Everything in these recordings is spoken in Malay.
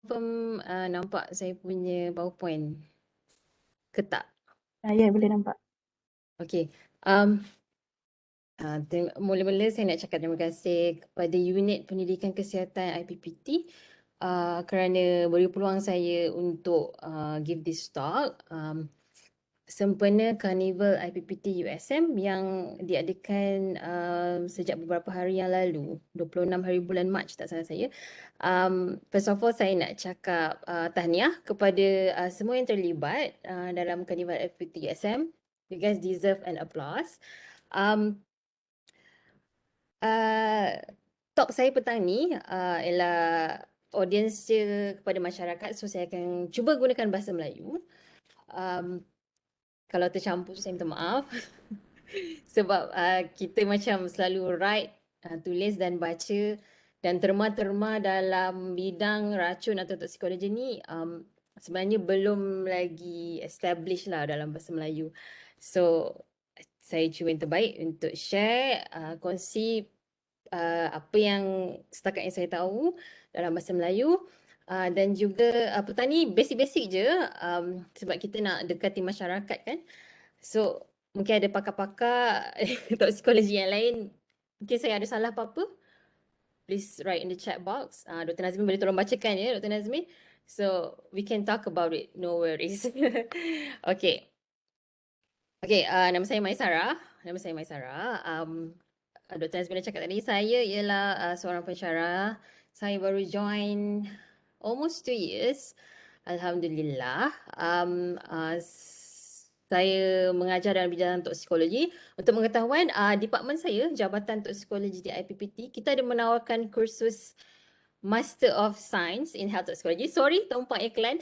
confirm nampak saya punya PowerPoint ke tak? Ya, boleh nampak. Okey. Mula-mula saya nak cakap terima kasih kepada Unit Pendidikan Kesihatan IPPT kerana beri peluang saya untuk give this talk sempena Carnival IPPT USM yang diadakan sejak beberapa hari yang lalu, 26 hari bulan Mac tak salah saya. First of all, saya nak cakap tahniah kepada semua yang terlibat dalam Carnival IPPT USM. You guys deserve an applause. Talk saya petang ni ialah audience dia kepada masyarakat, so saya akan cuba gunakan bahasa Melayu. Kalau tercampur saya minta maaf. Sebab kita macam selalu write, tulis dan baca dan terma-terma dalam bidang racun atau toksikologi ni sebenarnya belum lagi established lah dalam bahasa Melayu. So saya cuba yang terbaik untuk share, kongsi apa yang setakat yang saya tahu dalam bahasa Melayu. Dan juga petang ni basic-basic je sebab kita nak dekati masyarakat kan. So mungkin ada pakar-pakar toksikologi yang lain, mungkin saya ada salah apa-apa, please write in the chat box. Dr. Nazmin boleh tolong bacakan ya, Dr. Nazmin. So we can talk about it, no worries. Okay. Okay, nama saya Maisara. Nama saya Maisara. Dr. Nazmin dah cakap tadi, saya ialah seorang pensyarah. Saya baru join almost 2 years. Alhamdulillah. Saya mengajar dalam bidang toksikologi. Untuk pengetahuan, departmen saya, Jabatan Toksikologi di IPPT, kita ada menawarkan kursus Master of Science in Health Toxicology. Sorry, tumpang iklan.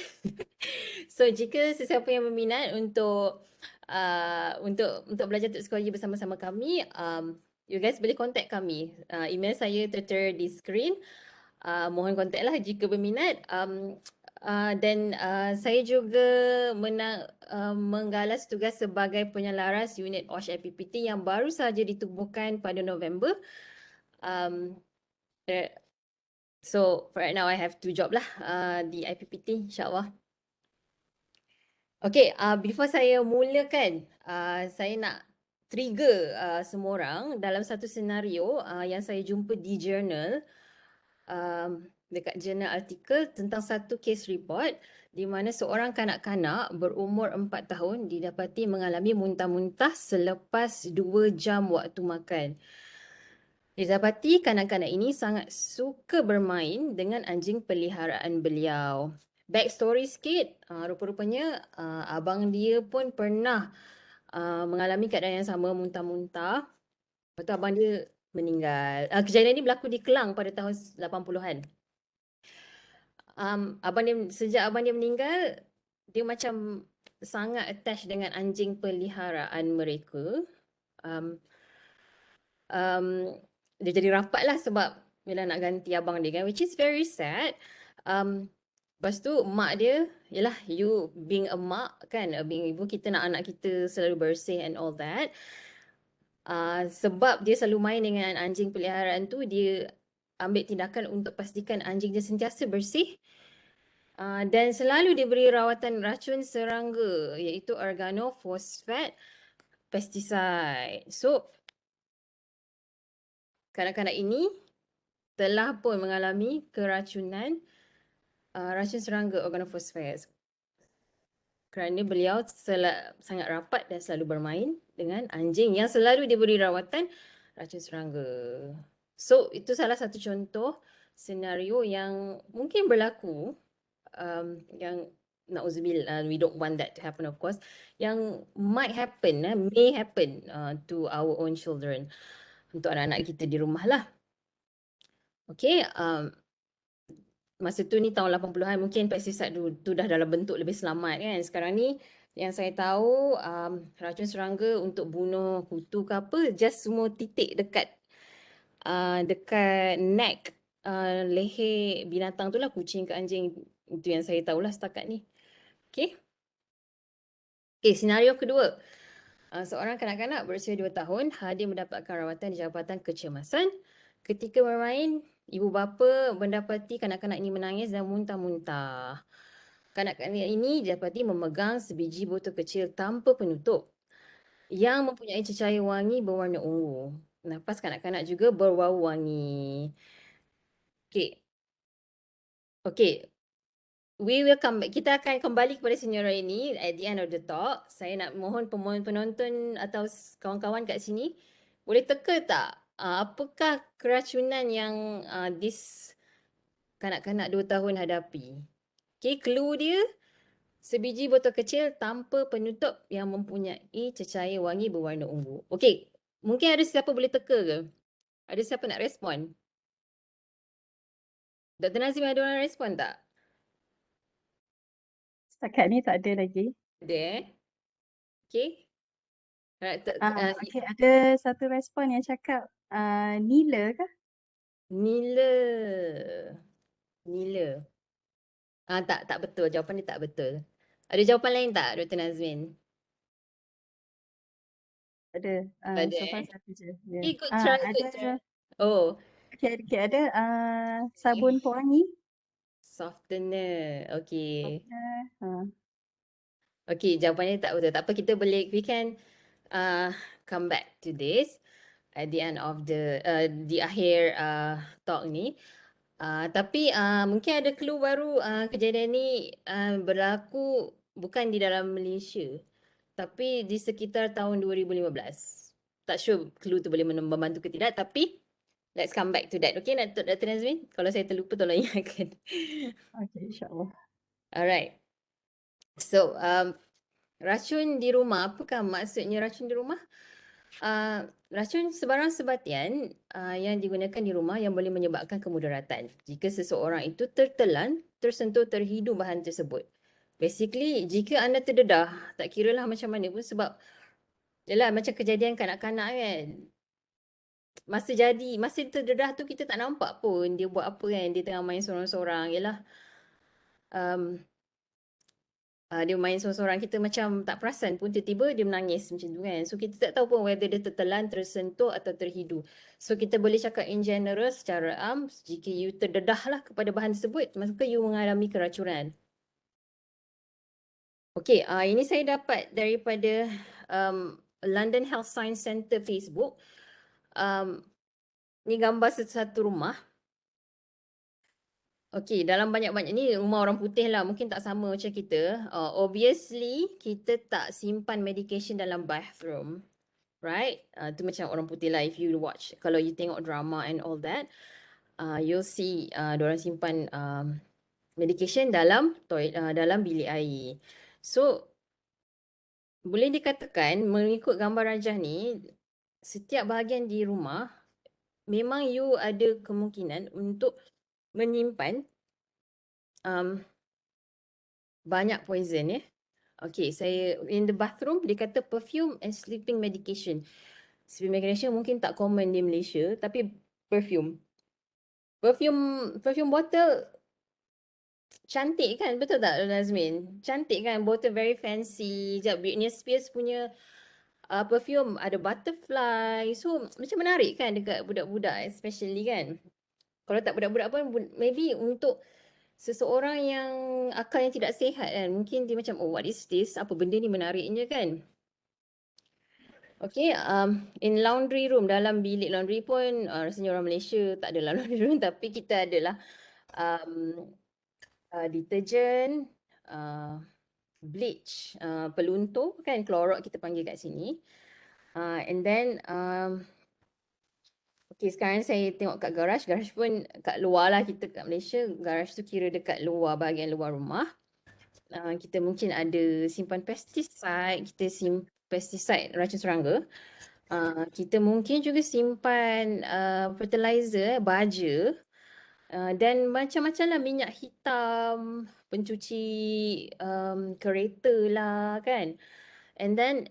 So, jika sesiapa yang berminat untuk belajar toksikologi bersama-sama kami, you guys boleh contact kami. Email saya tertera di screen. Mohon contact lah jika berminat. Dan saya juga menggalas tugas sebagai penyelaras unit OSH IPPT yang baru saja ditubuhkan pada November. So for right now I have 2 job lah di IPPT, insyaAllah. Okay, before saya mulakan, saya nak trigger semua orang dalam satu senario yang saya jumpa di jurnal, dekat jurnal artikel tentang satu case report di mana seorang kanak-kanak berumur 4 tahun didapati mengalami muntah-muntah selepas 2 jam waktu makan. Didapati kanak-kanak ini sangat suka bermain dengan anjing peliharaan beliau. Backstory sikit, rupa-rupanya abang dia pun pernah mengalami keadaan yang sama, muntah-muntah. Lepas tu abang dia meninggal. Kejadian ini berlaku di Kelang pada tahun 80-an. Sejak abang dia meninggal, dia macam sangat attached dengan anjing peliharaan mereka. Dia jadi rapat lah sebab bila nak ganti abang dia kan, which is very sad. Lepas tu mak dia, yelah you being a mak kan, being ibu, kita nak anak kita selalu bersih and all that. Sebab dia selalu main dengan anjing peliharaan tu, dia ambil tindakan untuk pastikan anjing dia sentiasa bersih. Dan selalu diberi rawatan racun serangga iaitu organofosfat pesticide. So kanak-kanak ini telah pun mengalami keracunan racun serangga organofosfat kerana beliau sangat rapat dan selalu bermain dengan anjing yang selalu diberi rawatan racun serangga. So itu salah satu contoh senario yang mungkin berlaku, yang na'udzubillah, we don't want that to happen of course, yang may happen to our own children, untuk anak-anak kita di rumah lah. Okay, masa tu ni tahun 80-an, mungkin pesticide tu dah dalam bentuk lebih selamat kan. Sekarang ni yang saya tahu racun serangga untuk bunuh kutu ke apa, just semua titik dekat neck, leher binatang tu lah, kucing ke anjing. Itu yang saya tahulah setakat ni. Okay. Okay, senario kedua. Seorang kanak-kanak berusia 2 tahun hadir mendapatkan rawatan di Jabatan Kecemasan ketika bermain ibu bapa mendapati kanak-kanak ini menangis dan muntah-muntah. Kanak-kanak ini didapati memegang sebiji botol kecil tanpa penutup yang mempunyai cecair wangi berwarna ungu. Nafas kanak-kanak juga berbau wangi. Okey. Okey, we will come back. Kita akan kembali kepada Senyora ini at the end of the talk. Saya nak mohon penonton atau kawan-kawan kat sini boleh teka tak apakah keracunan yang kanak-kanak 2 tahun hadapi. Okay, clue dia sebiji botol kecil tanpa penutup yang mempunyai cecair wangi berwarna ungu. Okay, mungkin ada siapa boleh teka ke? Ada siapa nak respon? Dr. Nazim ada orang respon tak? Setakat ni tak ada lagi. Ada Okay. Okay, ada satu respon yang cakap Nila ke? Nila. Nila. Tak betul. Jawapan dia tak betul. Ada jawapan lain tak, Dr. Nazmin? Ada. Tak ada So far satu je. Yeah. Good try, good try. Ada. Oh, Okay, ada sabun pewangi. softener. Okay. Softener. Okay, jawapannya tak betul. Tak apa, we can come back to this at the end of di akhir talk ni. Tapi mungkin ada clue baru, kejadian ni berlaku bukan di dalam Malaysia, tapi di sekitar tahun 2015. Tak sure clue tu boleh membantu ke tidak, tapi let's come back to that. Okay, Dr. Nazmin? Kalau saya terlupa, tolong ingatkan. Okay, insyaAllah. Alright. So, racun di rumah, apakah maksudnya racun di rumah? Racun sebarang sebatian yang digunakan di rumah yang boleh menyebabkan kemudaratan jika seseorang itu tertelan, tersentuh, terhidu bahan tersebut. Basically, jika anda terdedah, tak kiralah macam mana pun sebab yalah macam kejadian kanak-kanak kan. Masa terdedah tu kita tak nampak pun dia buat apa kan. Dia tengah main sorang-sorang. Yalah, dia main seorang-seorang, kita macam tak perasan pun tiba-tiba dia menangis macam tu kan. So kita tak tahu pun whether dia tertelan, tersentuh atau terhidu. So kita boleh cakap in general secara jika you terdedah lah kepada bahan tersebut, maka you mengalami keracunan. Okay, ini saya dapat daripada London Health Science Centre Facebook. Ni gambar satu rumah. Okay, dalam banyak-banyak ni rumah orang putih lah. Mungkin tak sama macam kita. Obviously, kita tak simpan medication dalam bathroom. Right? Tu macam orang putih lah. If you watch, kalau you tengok drama and all that, you'll see diorang simpan medication dalam dalam bilik air. So, boleh dikatakan mengikut gambar rajah ni, setiap bahagian di rumah, memang you ada kemungkinan untuk menyimpan banyak poison ya. Okay, saya in the bathroom dia kata perfume and sleeping medication. Sleeping medication mungkin tak common di Malaysia, tapi perfume. Perfume bottle cantik kan, betul tak Nazmin? Cantik kan, bottle very fancy. Sekejap, Britney Spears punya perfume ada butterfly. So macam menarik kan dekat budak-budak especially kan. Kalau tak budak-budak pun maybe untuk seseorang yang akalnya tidak sihat kan. Mungkin dia macam, oh what is this? Apa benda ni menariknya kan? Okay, in laundry room, dalam bilik laundry pun rasanya orang Malaysia tak ada laundry room tapi kita adalah detergent, bleach, peluntur kan, Clorox kita panggil kat sini. And then, okay sekarang saya tengok kat garage pun kat luar lah kita kat Malaysia, garage tu kira dekat luar, bahagian luar rumah. Kita mungkin ada simpan pesticide, pesticide racun serangga. Kita mungkin juga simpan fertilizer, baja dan macam-macam lah, minyak hitam, pencuci kereta lah kan. And then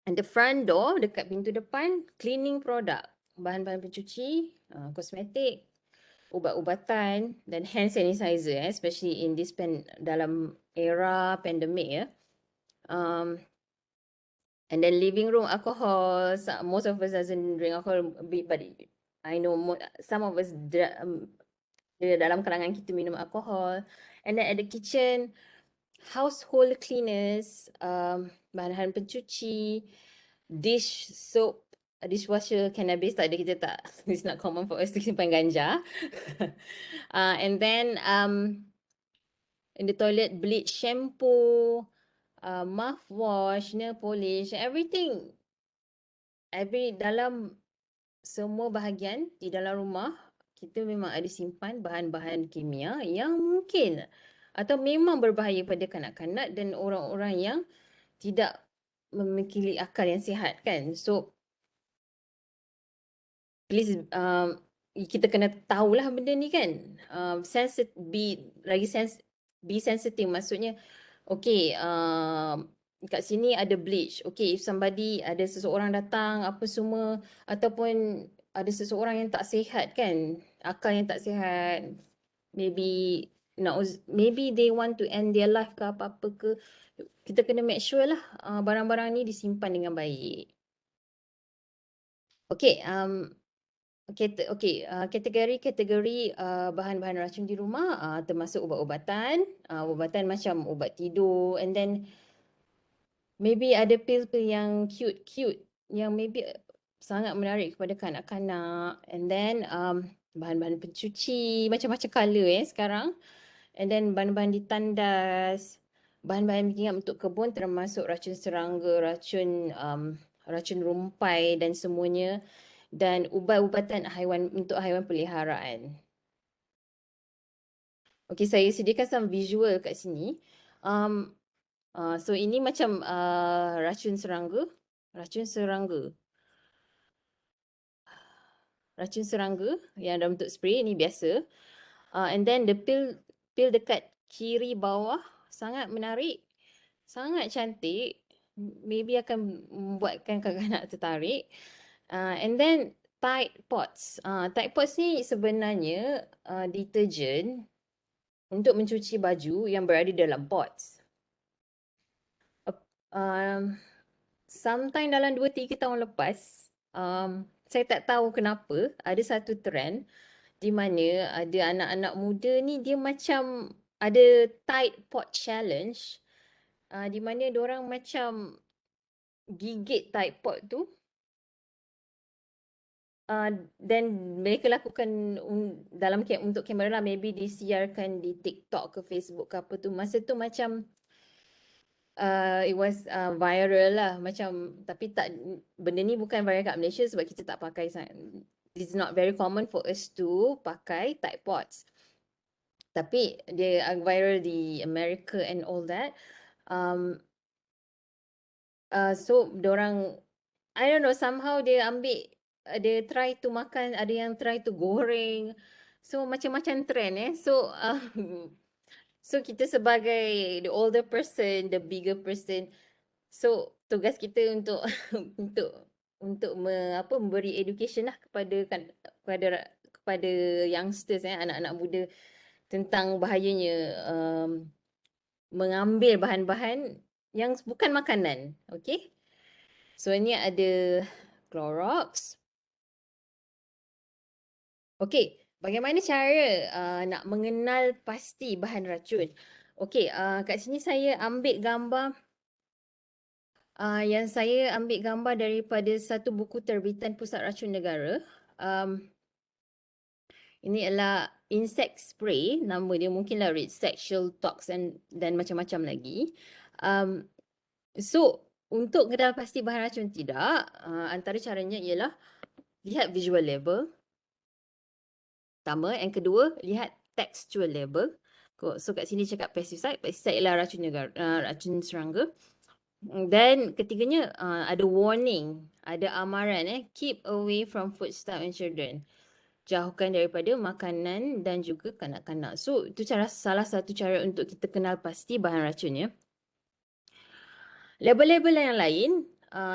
the front door dekat pintu depan, cleaning product, bahan-bahan pencuci, kosmetik, ubat-ubatan dan hand sanitizer especially in this dalam era pandemic ya. And then living room alcohol, most of us doesn't drink alcohol, but I know some of us dalam kalangan kita minum alkohol. And then at the kitchen, household cleaners, bahan-bahan pencuci, dish soap, dishwasher, cannabis tak ada, kita tak, it's not common for us to simpan ganja. And then in the toilet, bleach, shampoo, mouthwash, nail polish, everything. Dalam semua bahagian di dalam rumah, kita memang ada simpan bahan-bahan kimia yang mungkin atau memang berbahaya pada kanak-kanak dan orang-orang yang tidak memiliki akal yang sihat kan. So please kita kena tahulah benda ni kan. Be sensitive, maksudnya okay, kat sini ada bleach. Okay, if somebody, ada seseorang datang apa semua, ataupun ada seseorang yang tak sihat kan, akal yang tak sihat, maybe they want to end their life ke apa-apa ke, kita kena make sure lah barang-barang ni disimpan dengan baik. Okay, kategori bahan-bahan racun di rumah termasuk ubat-ubatan, ubatan macam ubat tidur, and then maybe ada pil-pil yang cute-cute yang maybe sangat menarik kepada kanak-kanak, and then bahan-bahan pencuci macam-macam color sekarang, and then bahan-bahan ditandas, bahan-bahan ingat untuk kebun termasuk racun serangga, racun rumpai dan semuanya, dan ubat-ubatan haiwan untuk haiwan peliharaan. Okay, saya sediakan some visual kat sini. So ini macam racun serangga. Racun serangga yang dalam bentuk spray ni biasa. And then the pil dekat kiri bawah sangat menarik, sangat cantik. Maybe akan membuatkan kanak-kanak tertarik. And then Tide Pods. Tide Pods ni sebenarnya deterjen untuk mencuci baju yang berada dalam pots. Sometime dalam 2-3 tahun lepas, saya tak tahu kenapa ada satu trend di mana ada anak-anak muda ni dia macam ada Tide Pod Challenge, di mana diorang macam gigit Tide Pod tu, dan mereka lakukan untuk kamera lah, maybe disiarkan di TikTok ke Facebook ke apa tu. Masa tu macam it was viral lah, macam, tapi tak, benda ni bukan viral kat Malaysia sebab kita tak pakai sangat. It's not very common for us to pakai Tide Pods. Tapi dia viral di America and all that. So diorang, I don't know, somehow dia ambil, dia try to makan, ada yang try to goreng. So macam-macam trend So so kita sebagai the older person, the bigger person, so tugas kita untuk untuk memberi education lah kepada youngsters, anak-anak muda, tentang bahayanya mengambil bahan-bahan yang bukan makanan. Okay, so ini ada Clorox. Okay, bagaimana cara nak mengenal pasti bahan racun? Okay, kat sini saya ambil gambar, yang saya ambil gambar daripada satu buku terbitan Pusat Racun Negara. Ini adalah insect spray, nama dia mungkinlah red sexual tox dan macam-macam lagi. So untuk kenal pasti bahan racun tidak, antara caranya ialah lihat visual label. Pertama, yang kedua, lihat textual label. So kat sini cakap pesticide ialah racun serangga. Dan ketiganya ada warning, ada amaran, keep away from food stuff and children. Jauhkan daripada makanan dan juga kanak-kanak. So itu salah satu cara untuk kita kenal pasti bahan racun. Label-label yang lain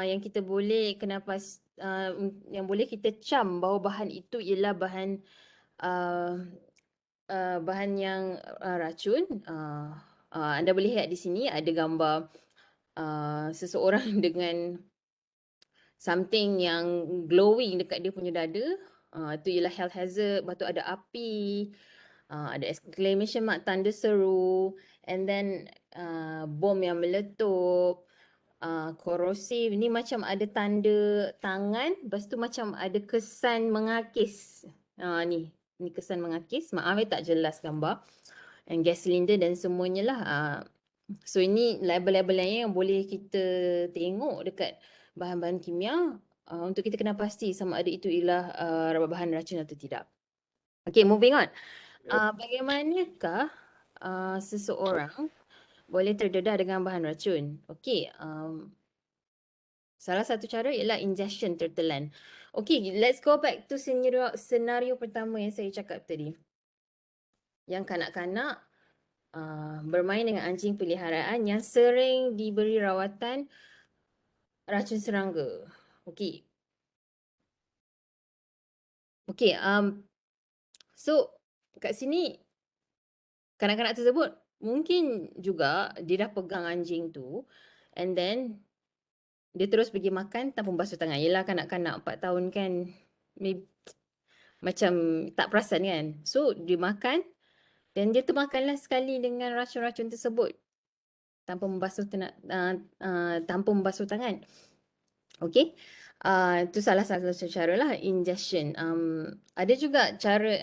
yang kita boleh kenal yang boleh kita cam bahawa bahan itu ialah bahan yang racun. Anda boleh lihat di sini ada gambar seseorang dengan something yang glowing dekat dia punya dada. Itu ialah health hazard. Lepas tu ada api, ada exclamation mark, tanda seru, and then bom yang meletup, korosif. Ni macam ada tanda tangan, lepas tu macam ada kesan mengakis. Ni kesan mengakis. Maaf tak jelas gambar. And gas cylinder dan semuanya lah. So ini label-label lain yang boleh kita tengok dekat bahan-bahan kimia untuk kita kena pasti sama ada itu ialah bahan racun atau tidak. Okay, moving on. Bagaimanakah seseorang boleh terdedah dengan bahan racun? Okay, salah satu cara ialah ingestion, tertelan. Okay, let's go back to senario pertama yang saya cakap tadi. Yang kanak-kanak bermain dengan anjing peliharaan yang sering diberi rawatan racun serangga. Okey. Okey, so kat sini kanak-kanak tersebut mungkin juga dia dah pegang anjing tu and then dia terus pergi makan tanpa membasuh tangan. Yelah kanak-kanak 4 tahun kan macam tak perasan kan. So dia makan dan dia termakanlah sekali dengan racun-racun tersebut tanpa membasuh tangan. Okey. Itu salah satu cara lah, ingestion. Ada juga cara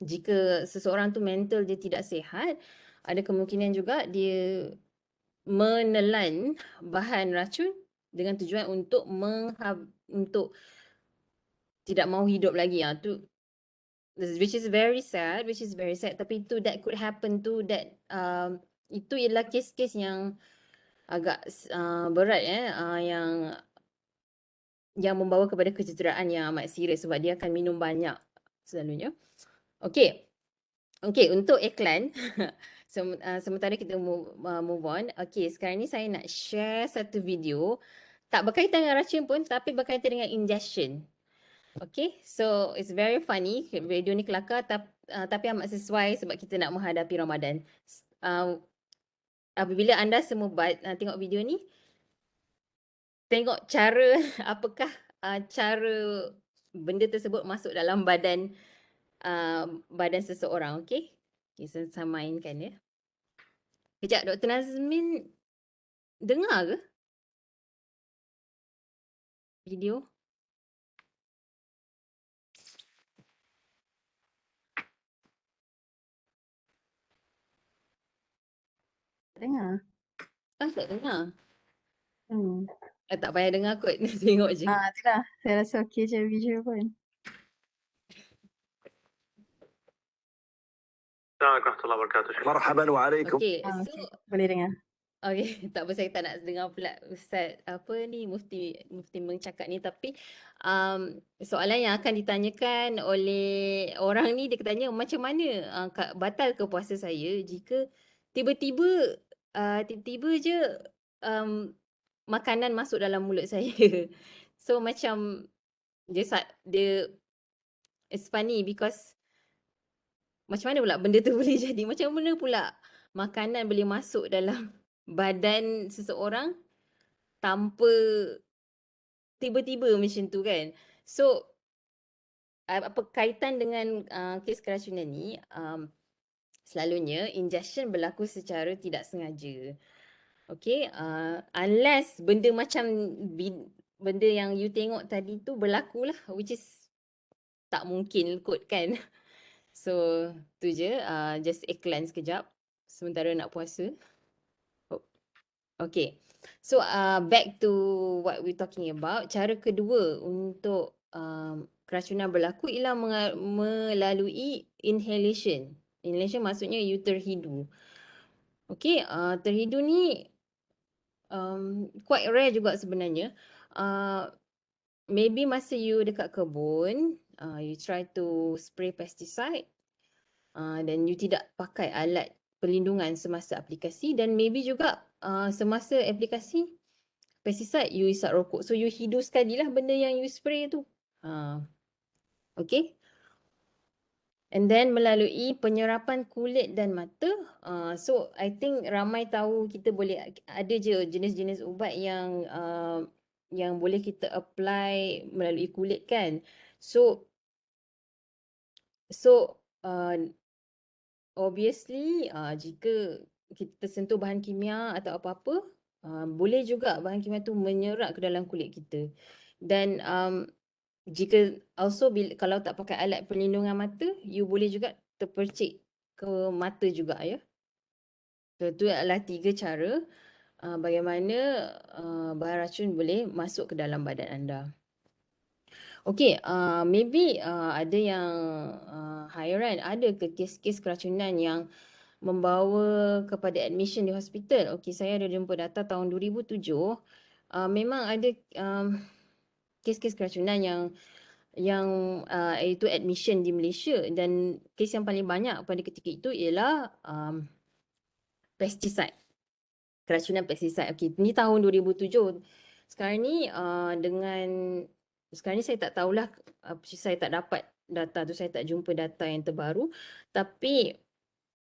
jika seseorang tu mental dia tidak sihat, ada kemungkinan juga dia menelan bahan racun dengan tujuan untuk untuk tidak mahu hidup lagi. Which is very sad, tapi that could happen to that itu ialah kes-kes yang agak berat yang membawa kepada kecederaan yang amat serius sebab dia akan minum banyak selalunya. Okey. Okey, untuk iklan sementara kita move on. Okey, sekarang ni saya nak share satu video tak berkaitan dengan racun pun tapi berkaitan dengan ingestion. Okay, so it's very funny. Video ni kelakar tapi amat sesuai sebab kita nak menghadapi Ramadan. Apabila anda semua tengok video ni, tengok cara apakah cara benda tersebut masuk dalam badan seseorang. Okay, saya mainkan ya. Kejap, Dr. Nazmin dengar ke video? Dengar. Tak dengar. Hmm. Tak payah dengar kot. Tengok je. Itulah. Saya rasa okey je visual pun. Assalamualaikum warahmatullahi wabarakatuh. Marhaban wa alaikum. Okay, so Okay. Boleh dengar. okay, tak apa, saya tak nak dengar pula Ustaz mufti mencakap ni, tapi soalan yang akan ditanyakan oleh orang ni, dia tanya macam mana batal ke puasa saya jika tiba-tiba je makanan masuk dalam mulut saya. So macam dia it's funny because macam mana pula benda tu boleh jadi? Macam mana pula makanan boleh masuk dalam badan seseorang tanpa tiba-tiba macam tu kan? So, apa kaitan dengan kes keracunan ni? Selalunya ingestion berlaku secara tidak sengaja. Okay, unless benda macam benda yang you tengok tadi tu berlaku lah, which is tak mungkin kot kan? So, tu je. Just iklan sekejap sementara nak puasa. Okay. So, back to what we're talking about. Cara kedua untuk keracunan berlaku ialah melalui inhalation. Inhalation maksudnya you terhidu. Okay, terhidu ni quite rare juga sebenarnya. Maybe masa you dekat kebun, you try to spray pesticide dan you tidak pakai alat perlindungan semasa aplikasi, dan maybe juga semasa aplikasi pesticide you isap rokok. So you hidu sekali lah benda yang you spray tu. Okay. And then melalui penyerapan kulit dan mata. So I think ramai tahu kita boleh ada je jenis-jenis ubat yang boleh kita apply melalui kulit kan. So So obviously jika kita sentuh bahan kimia atau apa-apa, boleh juga bahan kimia tu menyerap ke dalam kulit kita. Dan jika also kalau tak pakai alat perlindungan mata, you boleh juga terpercik ke mata juga ya. So itu adalah 3 cara bagaimana bahan racun boleh masuk ke dalam badan anda. Okey, maybe ada yang hairan, ada ke kes-kes keracunan yang membawa kepada admission di hospital? Okey, saya ada jumpa data tahun 2007. Memang ada kes-kes keracunan yang itu admission di Malaysia, dan kes yang paling banyak pada ketika itu ialah pesticide. Keracunan pesticide. Okey, ni tahun 2007. Sekarang ni sekarang ni saya tak tahulah, saya tak dapat data tu, saya tak jumpa data yang terbaru. Tapi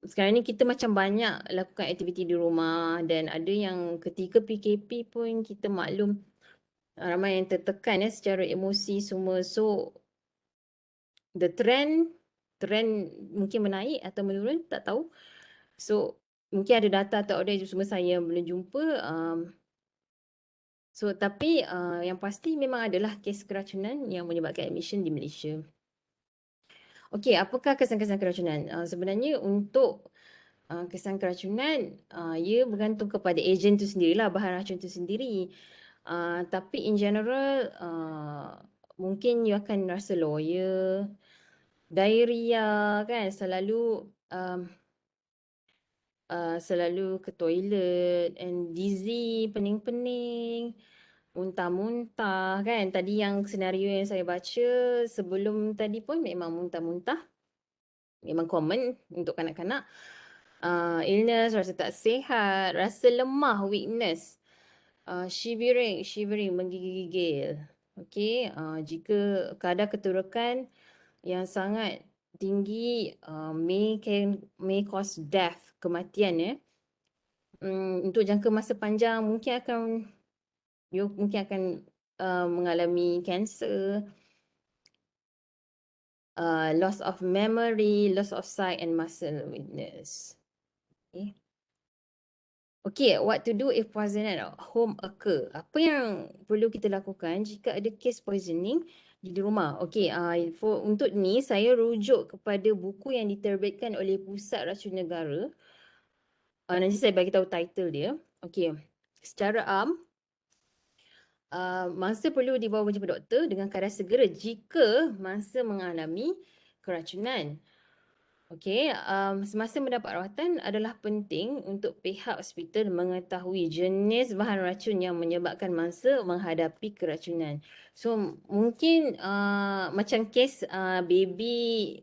sekarang ni kita macam banyak lakukan aktiviti di rumah, dan ada yang ketika PKP pun kita maklum ramai yang tertekan secara emosi semua. So the trend mungkin menaik atau menurun, tak tahu. So mungkin ada data atau ada cuma saya belum jumpa. So tapi yang pasti memang adalah kes keracunan yang menyebabkan admission di Malaysia. Okey, apakah kesan-kesan keracunan? Sebenarnya untuk kesan keracunan, ia bergantung kepada ejen tu sendirilah, bahan racun tu sendiri. Tapi in general, mungkin you akan rasa loya, diarrhea kan, selalu ke toilet, and dizzy, pening-pening, muntah-muntah kan. Tadi yang senario yang saya baca sebelum tadi pun memang muntah-muntah. Memang common untuk kanak-kanak. Illness, rasa tak sihat, rasa lemah, weakness, shivering, menggigil-gigil. Okey, jika kadar keturukan yang sangat tinggi may cause death, kematian ya. Untuk jangka masa panjang mungkin akan mengalami kanser, loss of memory, loss of sight and muscle weakness. Okay, what to do if poisoning at home occur? Apa yang perlu kita lakukan jika ada case poisoning di rumah? Okay, untuk ni saya rujuk kepada buku yang diterbitkan oleh Pusat Racun Negara. Nanti saya bagi tahu title dia. Okay, secara am, mangsa perlu dibawa menjumpa doktor dengan keadaan segera jika mangsa mengalami keracunan. Okey, semasa mendapat rawatan adalah penting untuk pihak hospital mengetahui jenis bahan racun yang menyebabkan mangsa menghadapi keracunan. So mungkin macam kes baby,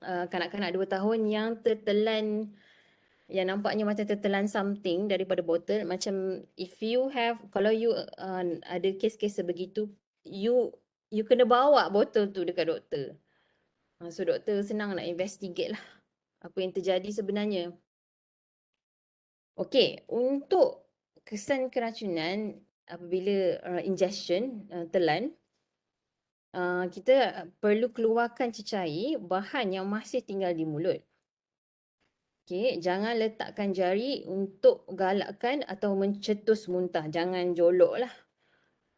kanak-kanak 2 tahun yang tertelan, yang nampaknya macam tertelan something daripada botol. Macam kalau you ada kes-kes sebegitu, you kena bawa botol tu dekat doktor. So doktor senang nak investigate lah apa yang terjadi sebenarnya. Okey, untuk kesan keracunan apabila ingestion, telan, kita perlu keluarkan cecair bahan yang masih tinggal di mulut. Okey, jangan letakkan jari untuk galakkan atau mencetus muntah. Jangan jolok lah.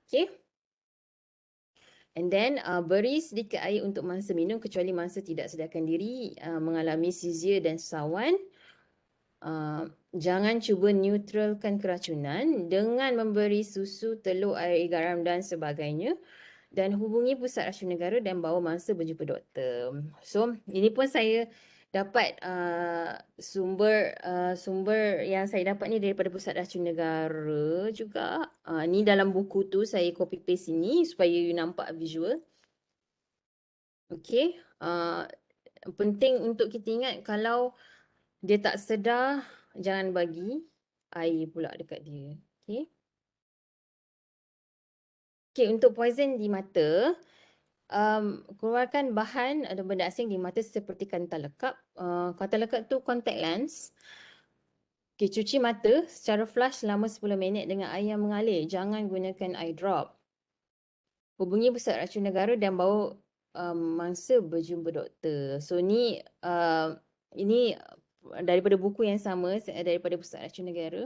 Okey. And then beri sedikit air untuk mangsa minum kecuali mangsa tidak sedarkan diri, mengalami seizure dan sawan. Jangan cuba neutralkan keracunan dengan memberi susu, telur, air garam dan sebagainya. Dan hubungi Pusat Racun Negara dan bawa mangsa berjumpa doktor. So ini pun saya dapat sumber yang saya dapat ni daripada Pusat Racun Negara juga. Ni dalam buku tu saya copy paste ini supaya you nampak visual. Okey, penting untuk kita ingat kalau dia tak sedar, jangan bagi air pula dekat dia. Okey. Okey, untuk poison di mata, keluarkan bahan atau benda asing di mata seperti kantar lekap. Kantar lekap tu contact lens. Okay, cuci mata secara flush selama 10 minit dengan air yang mengalir. Jangan gunakan eye drop. Hubungi Pusat Racun Negara dan bawa mangsa berjumpa doktor. So ini daripada buku yang sama daripada Pusat Racun Negara.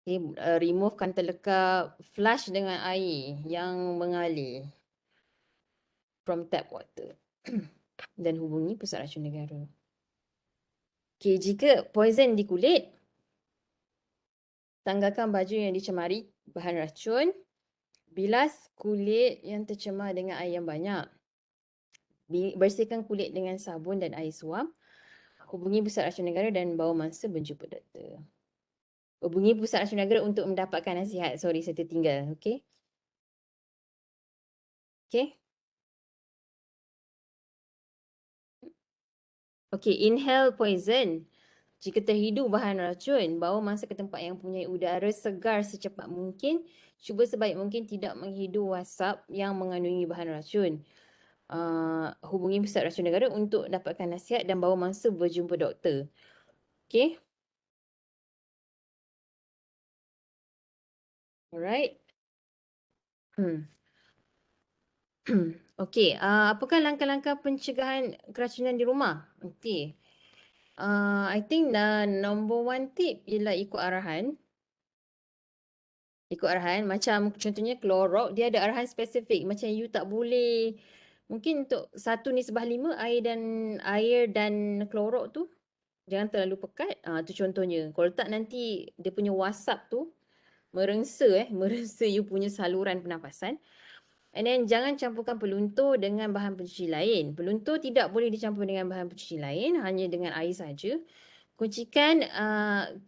Okay, removekan telekap, flush dengan air yang mengalir from tap water dan hubungi Pusat Racun Negara. Okay, jika poison di kulit, tanggalkan baju yang dicemari bahan racun, bilas kulit yang tercemar dengan air yang banyak. Bersihkan kulit dengan sabun dan air suam. Hubungi Pusat Racun Negara dan bawa mangsa berjumpa doktor. Hubungi Pusat Racun Negara untuk mendapatkan nasihat. Sorry, saya tertinggal. Okay. Okay. Okay, inhale poison. Jika terhidu bahan racun, bawa mangsa ke tempat yang punya udara segar secepat mungkin. Cuba sebaik mungkin tidak menghidu wasap yang mengandungi bahan racun. Hubungi Pusat Racun Negara untuk dapatkan nasihat dan bawa mangsa berjumpa doktor. Okay. Alright. Okey, apakah langkah-langkah pencegahan keracunan di rumah? Okey. I think number one tip ialah ikut arahan. Ikut arahan macam contohnya Clorox, dia ada arahan spesifik. Macam you tak boleh, mungkin untuk 1:5 air dan Clorox tu jangan terlalu pekat. Tu contohnya. Kalau tak nanti dia punya wasap tu merengsa you punya saluran pernafasan. And then jangan campurkan peluntur dengan bahan pencuci lain. Peluntur tidak boleh dicampur dengan bahan pencuci lain, hanya dengan air saja. Kuncikan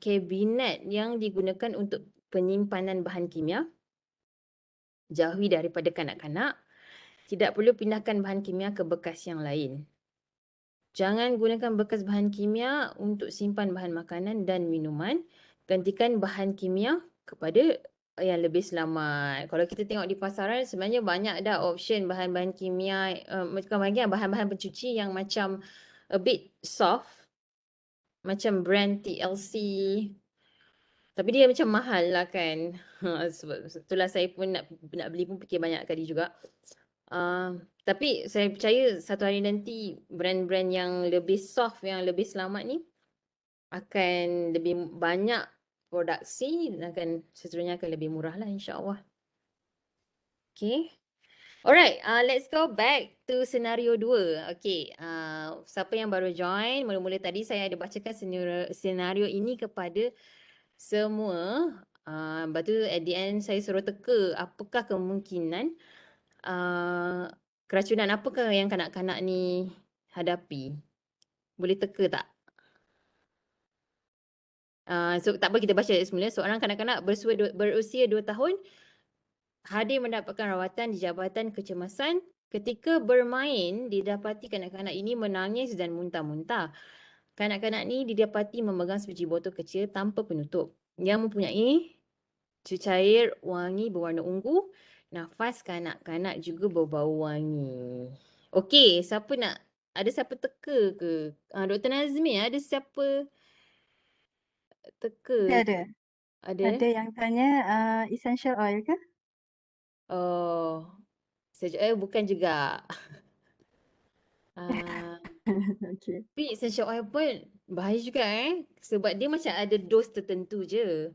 kabinet yang digunakan untuk penyimpanan bahan kimia. Jauhi daripada kanak-kanak. Tidak perlu pindahkan bahan kimia ke bekas yang lain. Jangan gunakan bekas bahan kimia untuk simpan bahan makanan dan minuman. Gantikan bahan kimia kepada yang lebih selamat. Kalau kita tengok di pasaran, sebenarnya banyak dah option bahan-bahan kimia, bahan-bahan pencuci yang macam a bit soft. Macam brand TLC. Tapi dia macam mahal lah kan. Sebab itulah saya pun nak beli pun fikir banyak kali juga. Tapi saya percaya satu hari nanti brand-brand yang lebih soft, yang lebih selamat ni akan lebih banyak produksi dan seterusnya akan lebih murah lah insyaAllah. Okay. Alright, let's go back to senario 2. Okay, siapa yang baru join, mula-mula tadi saya ada bacakan senario ini kepada semua. Lepas tu at the end saya suruh teka apakah kemungkinan keracunan apakah yang kanak-kanak ni hadapi. Boleh teka tak? So tak apa, kita baca semula. Seorang kanak-kanak berusia 2 tahun hadir mendapatkan rawatan di Jabatan Kecemasan. Ketika bermain, didapati kanak-kanak ini menangis dan muntah-muntah. Kanak-kanak ni didapati memegang sebiji botol kecil tanpa penutup yang mempunyai cecair wangi berwarna ungu. Nafas kanak-kanak juga berbau wangi. Okey, ada siapa teka ke? Dr. Nazmi, ada siapa teka? Ada. Ada? Ada yang tanya essential oil ke? Oh, bukan juga. Okey. Tapi essential oil pun bahaya juga sebab dia macam ada dos tertentu je.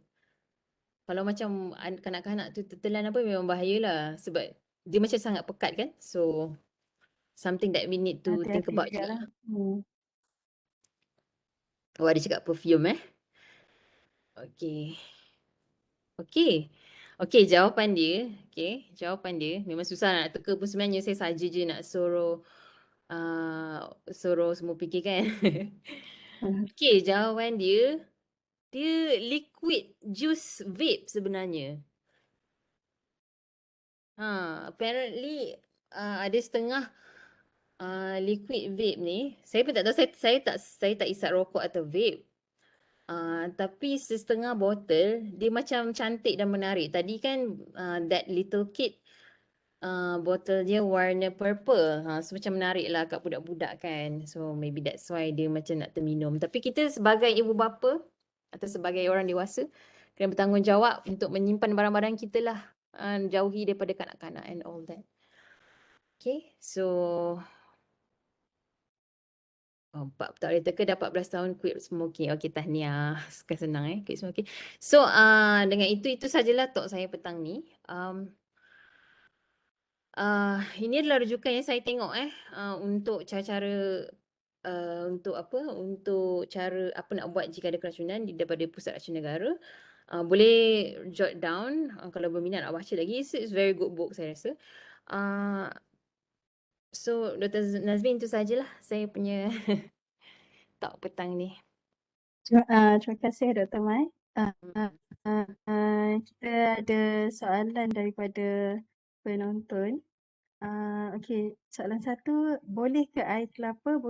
Kalau macam kanak-kanak tu tertelan apa memang bahayalah sebab dia macam sangat pekat kan. So something that we need to think Hati-hati about jugalah. juga. Oh, ada cakap perfume Okey. Okey, jawapan dia memang susah nak teka pun sebenarnya, saya saja je nak suruh semua fikir kan. Okey, jawapan dia liquid juice vape sebenarnya. Apparently ada setengah liquid vape ni, saya pun tak tahu, saya tak isap rokok atau vape. Tapi setengah botol dia macam cantik dan menarik. Tadi kan that little kid botol dia warna purple. So macam menarik lah kat budak-budak kan. So maybe that's why dia macam nak terminum. Tapi kita sebagai ibu bapa atau sebagai orang dewasa kena bertanggungjawab untuk menyimpan barang-barang kita lah. Jauhi daripada kanak-kanak and all that. Okay, so tak boleh teka dah 14 tahun quit smoking. Okay, tahniah. Sekarang senang quit smoking. So dengan itu sajalah talk saya petang ni. Ini adalah rujukan yang saya tengok untuk cara-cara untuk cara apa nak buat jika ada keracunan daripada Pusat Racun Negara. Boleh jot down kalau berminat nak baca lagi. It's very good book saya rasa. So Dr. Nazmin, itu sajalah saya punya talk petang ni. Terima kasih Dr. Mai. Hmm. Kita ada soalan daripada penonton. Okey, soalan satu, bolehkah air kelapa,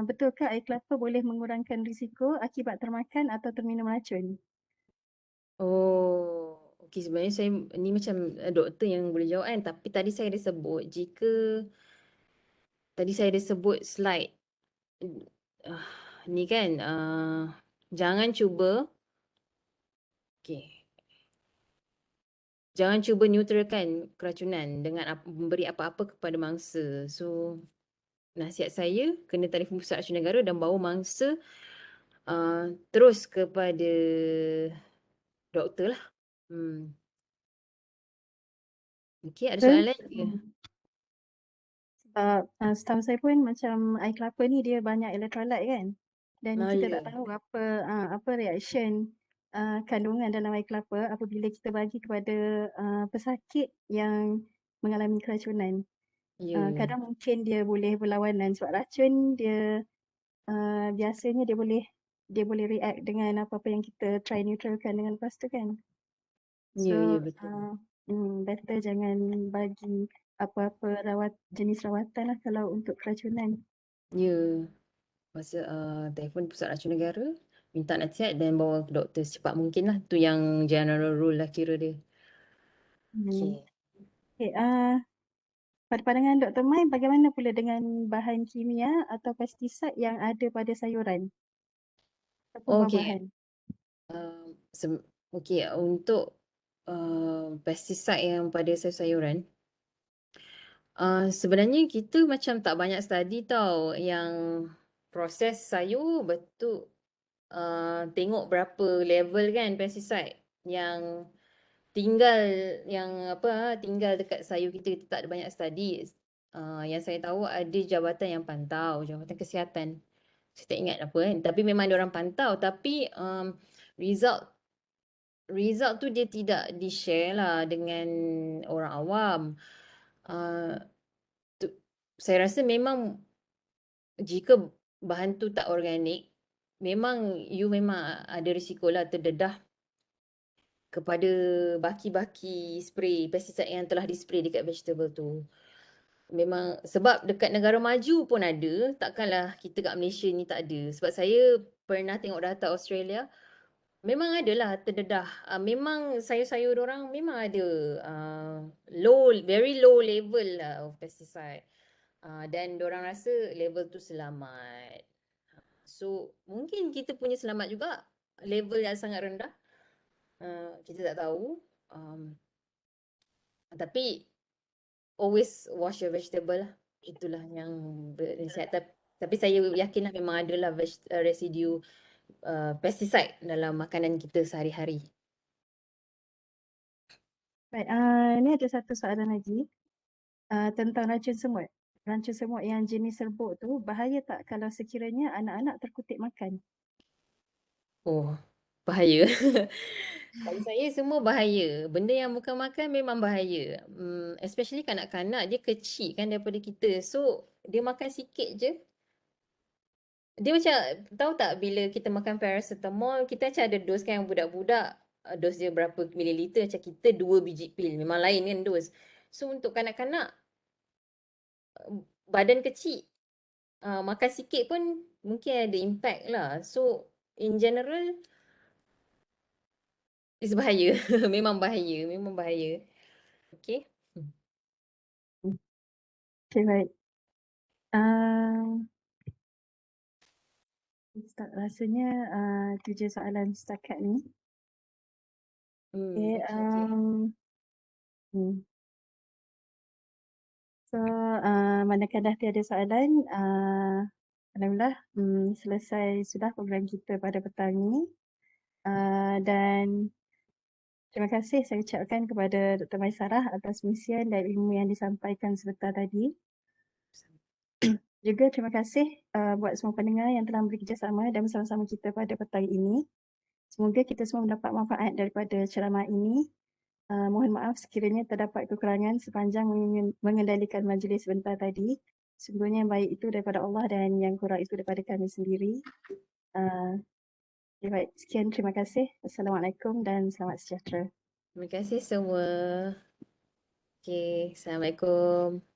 betulkah air kelapa boleh mengurangkan risiko akibat termakan atau terminum racun? Oh, okey, sebenarnya saya ni macam doktor yang boleh jawab kan, tapi tadi saya ada sebut slide uh, ni kan, jangan cuba okey. Jangan cuba neutralkan keracunan dengan memberi apa-apa kepada mangsa. So nasihat saya kena telefon Pusat Racun Negara dan bawa mangsa terus kepada doktor lah. Okey, ada soalan lain ke? Sebab setahu saya pun macam air kelapa ni dia banyak elektrolit kan. Dan kita Ya. tak tahu apa reaction kandungan dalam air kelapa apabila kita bagi kepada pesakit yang mengalami keracunan. Ya. Kadang mungkin dia boleh berlawanan sebab racun dia biasanya dia boleh react dengan apa-apa yang kita try neutralkan dengan lepas tu kan. Ya, ya, So betul. better jangan bagi apa-apa jenis rawatan lah kalau untuk keracunan. Ya. Masa telefon Pusat Racun Negara, minta nasihat dan bawa ke doktor secepat mungkin lah. Tu yang general rule lah kira dia. Okey. Okay, pada pandangan Dr. Mai, bagaimana pula dengan bahan kimia atau pestisida yang ada pada sayuran ataupun Okey. buah-buahan? Okey, untuk pestisida yang pada sayur-sayuran, sebenarnya kita macam tak banyak study tau yang proses sayur betul tengok berapa level kan pesticide yang tinggal tinggal dekat sayur kita tak ada banyak study. Yang saya tahu ada jabatan yang pantau, Jabatan Kesihatan. Saya tak ingat apa kan. Tapi memang dia orang pantau. Tapi result tu dia tidak di-share lah dengan orang awam. Uh, saya rasa memang jika bahan tu tak organik, memang ada risiko lah terdedah kepada baki-baki spray pesticide yang telah dispray dekat vegetable tu. Memang sebab dekat negara maju pun ada, takkanlah kita kat Malaysia ni tak ada. Sebab saya pernah tengok data Australia, memang adalah terdedah. Memang sayur-sayur orang memang ada very low level lah of pesticide. Dan orang rasa level tu selamat. So mungkin kita punya selamat juga, level yang sangat rendah. Kita tak tahu. Tapi always wash your vegetable lah. Itulah yang bernasihat. Tapi saya yakinlah memang adalah residu pesticide dalam makanan kita sehari-hari. Baik, ni ada satu soalan lagi tentang racun semut. Racun semut yang jenis serbuk tu bahaya tak kalau sekiranya anak-anak terkutip makan? Oh, bahaya. Bagi saya semua bahaya. Benda yang bukan makan memang bahaya. Especially kanak-kanak, dia kecil kan daripada kita. So, dia makan sikit je. Dia macam, tahu tak bila kita makan paracetamol, kita macam ada dos kan yang budak-budak. Dos dia berapa mililiter, macam kita 2 biji pil. Memang lain kan dos. So, untuk kanak-kanak, badan kecil, makan sikit pun mungkin ada impact lah. So, in general, it's bahaya. Memang bahaya. Memang bahaya. Okay. Okay, baik. Rasanya itu je soalan setakat ni. Okay, Okay. hmm. So, manakala dah tiada soalan, alhamdulillah selesai sudah program kita pada petang ini. Dan terima kasih saya ucapkan kepada Dr. Maisarah atas misian dan ilmu yang disampaikan sebentar tadi. Juga terima kasih buat semua pendengar yang telah bekerjasama dan bersama-sama kita pada petang ini. Semoga kita semua mendapat manfaat daripada ceramah ini. Mohon maaf sekiranya terdapat kekurangan sepanjang mengendalikan majlis sebentar tadi. Sesungguhnya yang baik itu daripada Allah dan yang kurang itu daripada kami sendiri. Baik, sekian, terima kasih. Assalamualaikum dan selamat sejahtera. Terima kasih semua. Okay, Assalamualaikum.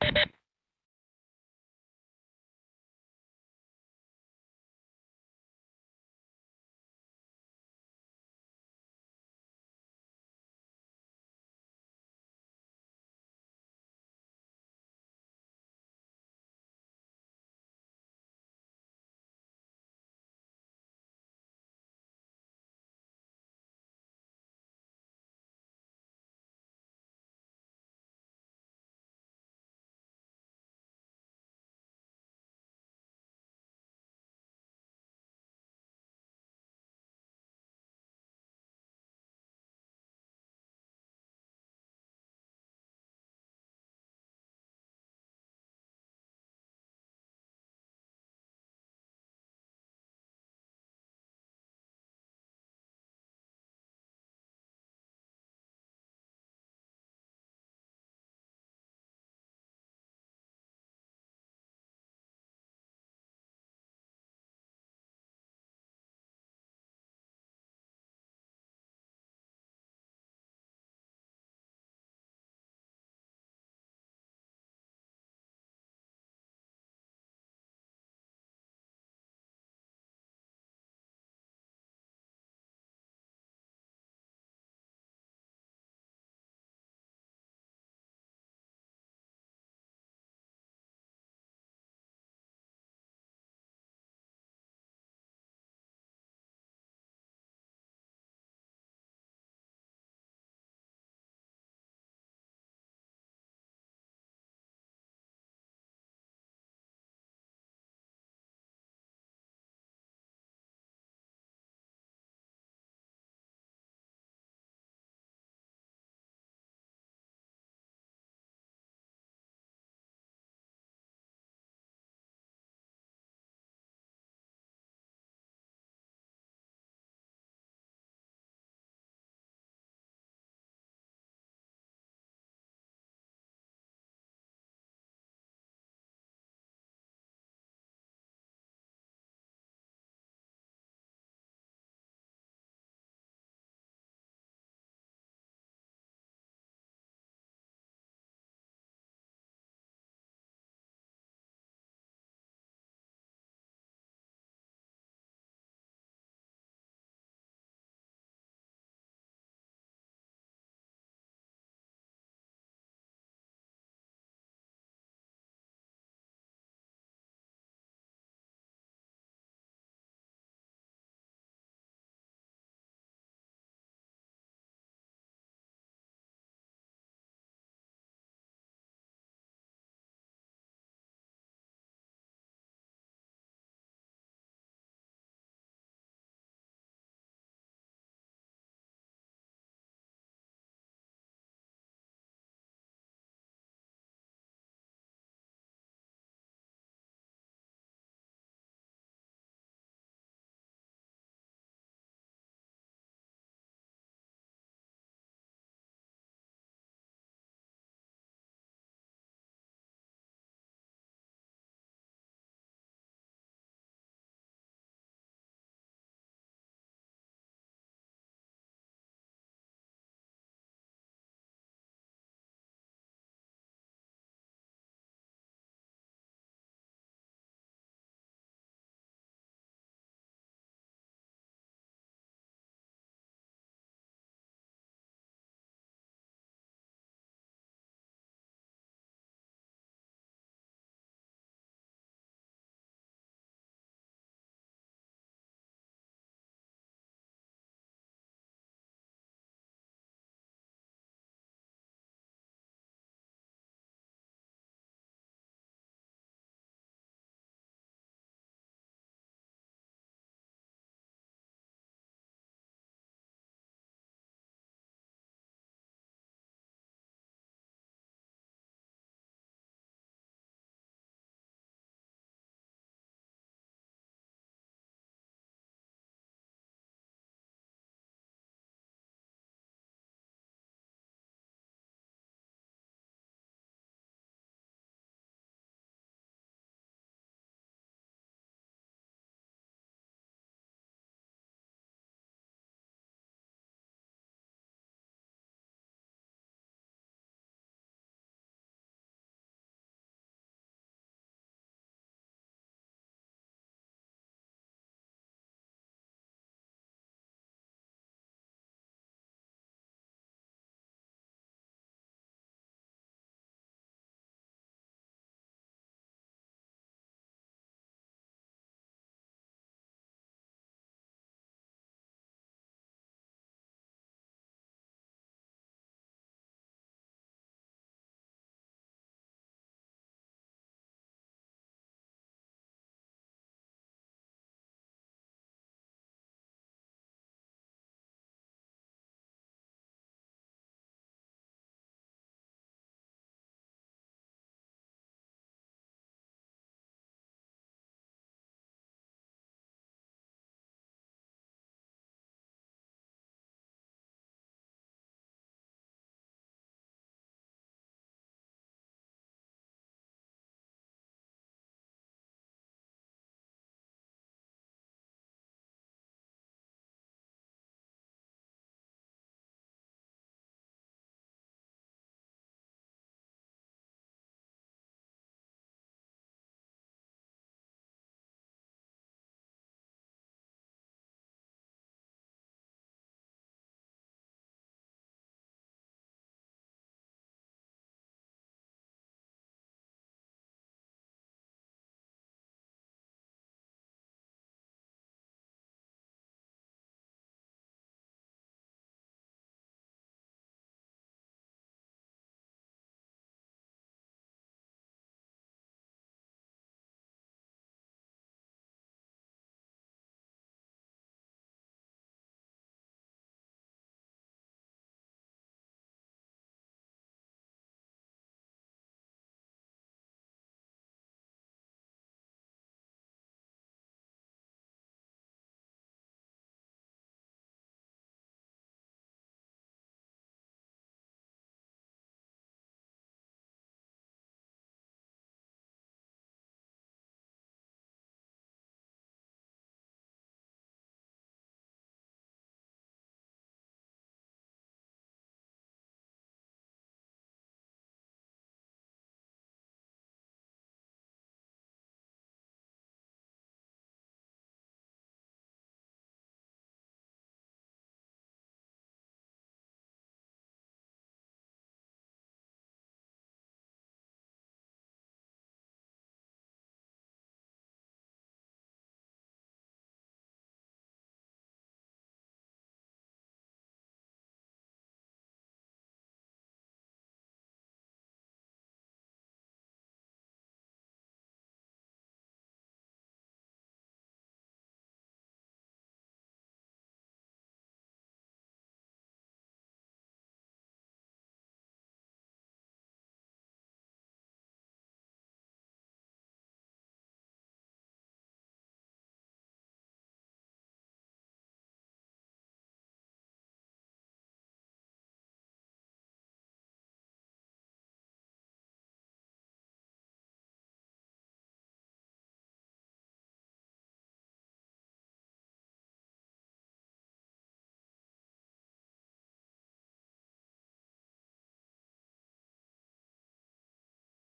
Assalamualaikum.